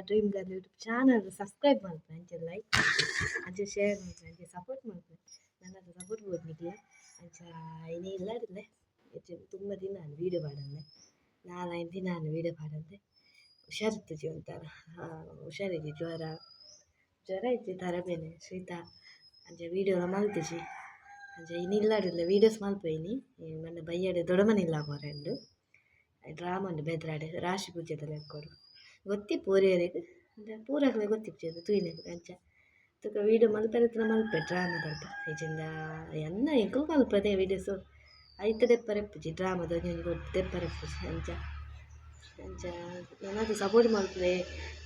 dream girl YouTube channel subscribe ಮಾಡ್ತಾರೆ ಅಂಚೆ like ಅಂಚೆ ಶೇರ್ ಮಾಡ್ತಾರೆ ಅಂಚೆ ಸಪೋರ್ಟ್ ಮಾಡ್ತಾರೆ ನನ್ನ ಸಪೋರ್ಟ್ ಕೊಡ್ಲಿಕ್ಕೆ ಅಂಚ ಇನ್ನೇ ಇಲ್ಲದಿಲ್ಲ ತುಂಬ ದಿನ ನಾನು ವೀಡಿಯೋ ಪಾಡಂದೆ 4-5 ದಿನ ನಾನು ವೀಡಿಯೋ ಪಾಡಂದೆ ಹುಷಾರಿತ್ತು ಒಂಥರ ಹುಷಾರಿದ್ದಿ ಜ್ವರ ಇತ್ತು ತರಬೇನೆ ಶೀತ ಅಂಚೆ ವೀಡಿಯೋ ಮಲ್ತಿಸಿ ಅಂಚೆ ಇನ್ನಿಲ್ಲಾಡಿಲ್ಲ ವೀಡಿಯೋಸ್ ಮಲ್ಪೇನಿ ನನ್ನ ಬೈಯಡೆ ದೊಡ್ಡಮನಿಲ್ಲ ಮರೆಂಡು ಡ್ರಾಮಾ ಉಂಡು ಬೆದ್ರಾಡೆ ರಾಶಿ ಪೂಜೆದಲ್ಲಿ ಹಾಕೋರು ಗೊತ್ತಿ ಪೂರೆಯವರೆಗೆ ಅಂದರೆ ಪೂರಕ್ಲೆ ಗೊತ್ತಿಪ್ಪು ತೂಯಿನಕ್ಕೆ ಅಂಚ ತುಕ ವೀಡಿಯೋ ಮಲ್ಪೆರತ್ರ ಮಲ್ಪೆ ಡ್ರಾಮಾದಲ್ಪ ಈಚಿಂದ ಎನ್ನ ಎಂಕೂ ಮಲ್ಪದೆ ವೀಡಿಯೋಸು ಐತ ದೆಪ್ಪರೆಪ್ಪುಜಿ ಡ್ರಾಮಾದ ಒಂಜೊಂಜಿ ಕೊಟ್ಟು ದೆಪ್ಪರೆಪ್ಪುಜಿ ಅಂಚ ನನ್ನದು ಸಪೋರ್ಟ್ ಮಾಡ್ತದೆ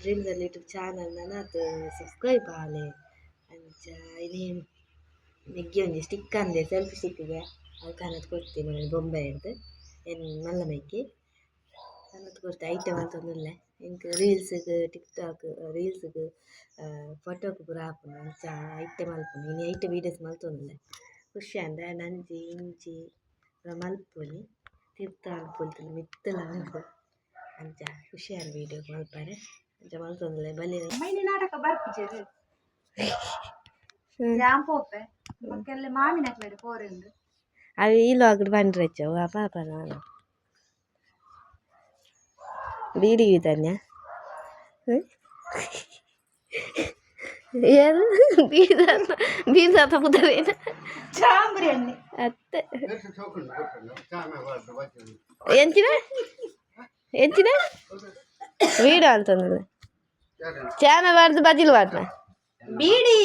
ಡ್ರೀಮ್ ಗರ್ಲ್ ಯೂಟ್ಯೂಬ್ ಚಾನಲ್ ನನ್ನದು ಸಬ್ಸ್ಕ್ರೈಬ್ ಆಲೆ ಅಂಚ ಇನ್ನೇನು ನೆಗ್ಗಿ ಒಂಜಿ ಸ್ಟಿಕ್ ಅಂದೆ ಸೆಲ್ಫಿ ಸ್ಟಿಕ್ಕಿಗೆ ಅದಕ್ಕೆ ಅನ್ನೋದು ಕೊಡ್ತೀನಿ ಬೊಂಬೆ ಅಂತ ಏನು ಮಲ್ಲ ಮೈಕಿ ಅನ್ನೋದು ಕೊಡ್ತೆ ಐಟಮ್ ಅಂತಂದಿಲ್ಲ ಎಂಕ್ ರೀಲ್ಸ್ಗೆ ಟಿಕ್ಟಾಕ್ ರೀಲ್ಸ್ಗೆ ಫೋಟೋಕ್ಕೆ ಪೂರ ಹಾಪುನು ಅಂಚ ಐಟಮ್ ಮಲ್ಪುನು ಇನ್ನು ಐಟಮ್ ವೀಡಿಯೋಸ್ ಮಲ್ತೊಂದಿಲ್ಲ ಖುಷಿ ಅಂದ್ರೆ ನಂಜಿ ಇಂಚಿ ಮಲ್ಪೊಲಿ ತೀರ್ಥ ಅನ್ಕೊಳ್ತೀನಿ ಮಿತ್ತಲ ಅನ್ಕೊ ಅಂಚ ಖುಷಿ ಆದ ವೀಡಿಯೋ ಮಲ್ಪಾರೆ ಅಂಚ ಮಲ್ತೊಂದಿಲ್ಲ ಬಲ್ಲಿ ಮೈನಿ ನಾಟಕ ಬರ್ಪಿಜೆ ಯಾಂಪೋಪೆ ಮಕ್ಕೆಲ್ಲ ಮಾವಿನ ಕಡೆ ಪೋರೆಂದು ಅವು ಈ ಲಾಗ್ಡ್ ಬಂದ್ರೆ ಆ ಪಾಪ ನಾನು ಬೀಡಿ ತನ್ಯ ಏನು ಬೀದ ಪುದರೇನ ಚಾಂಬ್ರಿ ಅನ್ನಿ ಅತ್ತೆ ಎಂಚಿನ ವೀಡಿಯೋ ಅಂತಂದ್ರೆ ಚಾಮ ಬಾರ್ದು ಬದಿಲು ಬಾರ್ನ ಬೀಡಿ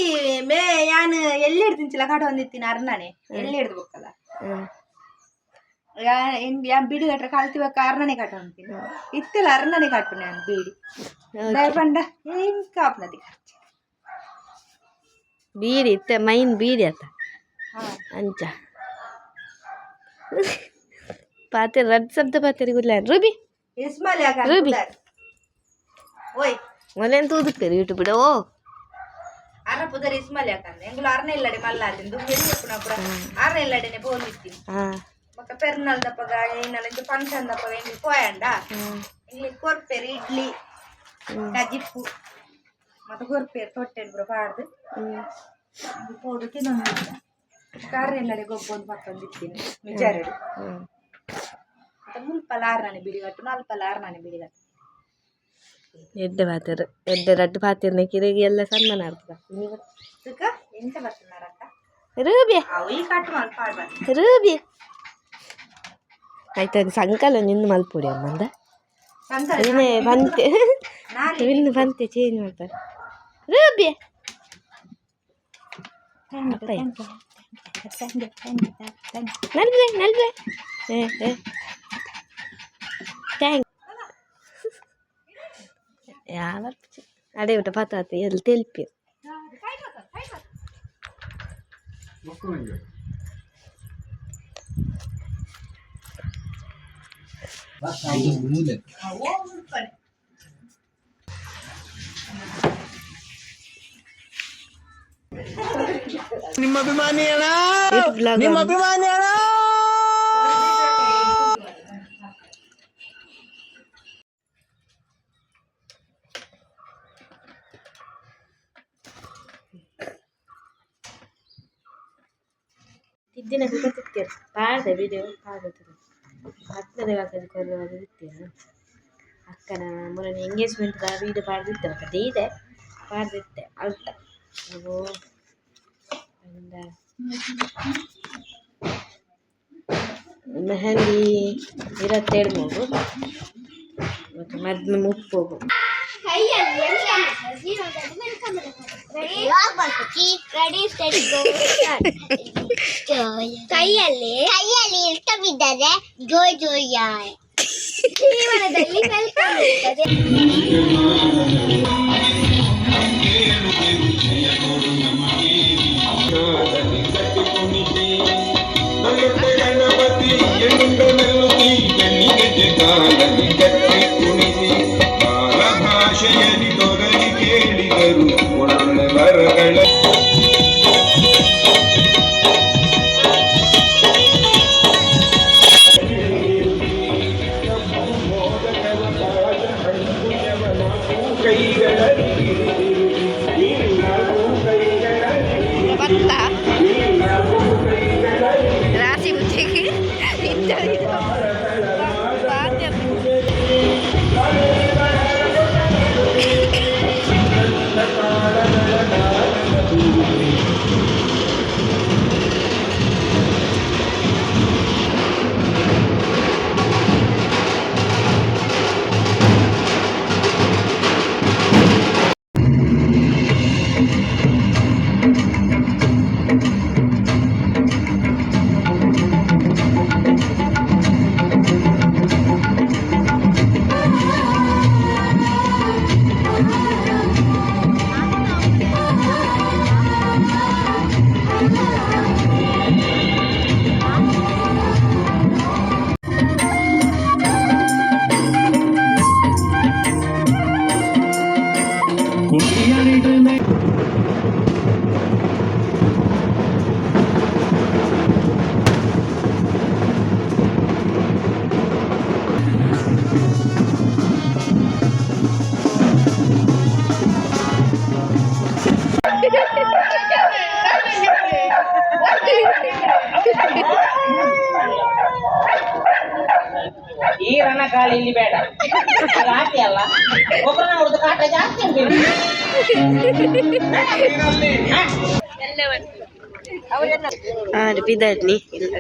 ಮೇ ಯಾನ್ ಎಲ್ಲಿ ಹಿಡ್ತಿಂಚಿಲ್ಲ ಕಾಟ ಒಂದಿತ್ತೀನಿ ಅರ್ನಾನೆ ಎಲ್ಲಿ ಹಿಡ್ದು ಬಕ್ಕಲ್ಲ ಯಾನ್ ಬೀಡಿ ಕಟ್ರೆ ಕಲ್ತಿವಾಗ ಅರ್ನಾನೆ ಕಾಟ ಅಂತೀನಿ ಇತ್ತಲ್ಲ ಅರ್ನಾನೆ ಕಾಟು ನಾನು ಬೀಡಿ ದಯಪಂಡ ಏನ್ ಕಾಪ್ನದಿ ಬೀಡಿ ಇತ್ತೆ ಮೈನ್ ಬೀಡಿ ಆತ ಅಂಚ ಪಾತೆ ರಡ್ ಶಬ್ದ ಪಾತೆರಿ ಗುಲ್ಲ ರೂಬಿ ಇಸ್ಮಾಲಿ ರೂಬಿ ಓಯ್ ಮೊಲೆನ್ ತೂದುತ್ತೇರಿ ಯೂಟ್ಯೂಬ್ ಬಿಡ ಓ ಅರ್ನ ಪುದರ್ ಇಸ್ಮಾಲಿ ಯಾಕಂದ್ರೆ ಎಂಗುಲು ಅರ್ನ ಇಲ್ಲಡೆ ಮಲ್ಲಾರ್ತೀನಿ ದುಡ್ಡು ಎಲ್ಲಿ ಪುರ ಅರ್ನ ಇಲ್ಲಡೆನೆ ಬೋಲಿತ್ತೀನಿ ಮಕ್ಕ ಪೆರ್ನಲ್ ದಪ್ಪಗ ಏನಲ್ಲ ಇದು ಫಂಕ್ಷನ್ ದಪ್ಪಗ ಎಂಗ್ಲಿ ಪೋಯಂಡ ಎಂಗ್ಲಿ ಕೊರ್ಪೆರ್ ಇಡ್ಲಿ ಗಜಿಪ್ಪು ಮತ್ತೆ ಕೊರ್ಪೆರ್ ತೊಟ್ಟೆಡ್ ಪುರ ಪಾಡ್ದು ಪೌಡು ತಿನ್ನೊಂದಿಲ್ಲ ಕರ್ರ ಎಲ್ಲಡೆ ಗೊಬ್ಬೊಂದು ಪಕ್ಕೊಂದಿತ್ತೀನಿ ಮಿಜಾರಡು ಮತ್ತೆ ಮುಲ್ಪಲ ಆರ್ನಾನೆ ಬಿಡಿಗಟ್ಟು ನಲ್ಪಲ ಆರ್ನಾನೆ ಬಿಡಿಗಟ್ಟು ಎಡ್ಡೆ ಪಾತೆರು ಎಡ್ಡೆ ರಡ್ಡು ಪಾತೆರ್ನ ಕಿರೆಗಿ ಎಲ್ಲ ಸನ್ಮಾನ ಆಗ್ತದ ಎಂತ ಬರ್తున్నాರಕ್ಕ ರೂಬಿ ಈ ಕಟ್ಟು ಮಲ್ಪ ಆಡ್ಬಾರ್ದು ರೂಬಿ ಆಯ್ತು ಅದು ಸಂಕಲ ನಿಂದು ಮಲ್ಪುಡಿ ಅಮ್ಮಂದ ಇನ್ನೇ ಬಂತೆ ಇನ್ನು ಬಂತೆ ಚೇಂಜ್ ಮಾಡ್ತಾರೆ ರೂಬಿ ನಲ್ಬೆ ನಲ್ಬೆ ಥ್ಯಾಂಕ್ ಯಾವ ಅಡೆ ಊಟ ಪಾತಾತಿ ಎಲ್ಲಿ ತೆಲ್ಪಿ ನಿಮ್ಮ ಅಭಿಮಾನಿ ಅಣ್ಣ ನಿಮ್ಮ ಅಭಿಮಾನಿ ಅಣ್ಣ ತಿದ್ದಿನ ಗೊತ್ತಿರ್ತೀರ ಪಾಡ್ದೆ ವಿಡಿಯೋ ಆಗುತ್ತದೆ ಹತ್ತನೇ ವಾಕದ ಕೊಡುವಾಗ ಇರ್ತೀರ ಅಕ್ಕನ ಮೊನ್ನೆ ಎಂಗೇಜ್ಮೆಂಟ್ ವೀಡಿಯೋ ಪಾಡ್ದಿತ್ತೆ ಅಕ್ಕ ಇದೆ ಪಾಡ್ದಿತ್ತೆ ಅಲ್ಟ ಅವು ಮೆಹಂದಿ 27 ಮೂಗು ಮತ್ತು ಮದ್ಮೆ 30 ಕೈಯಲ್ಲಿ ಇಷ್ಟವಿದ್ದರೆ ಜೋಯ್ ಜೋಯ್ ಜೀವನದಲ್ಲಿ ಭಾಷೆಯಲ್ಲಿ ತೊಗರಿ ಕೇಳಿದರು ಒಳ್ಳೆ ವರಗಳ ಕೈಗ ಈ ರಣಕಾಳಿ ಇಲ್ಲಿ ಬೇಡ ಆಸೆ ಅಲ್ಲ ಒಬ್ಬರನ್ನ ನೋಡುದು ಕಾಟ ಜಾಸ್ತಿ ಉಂಟು ಬಿದ್ದಾಡ್ನಿ ಇಲ್ಲ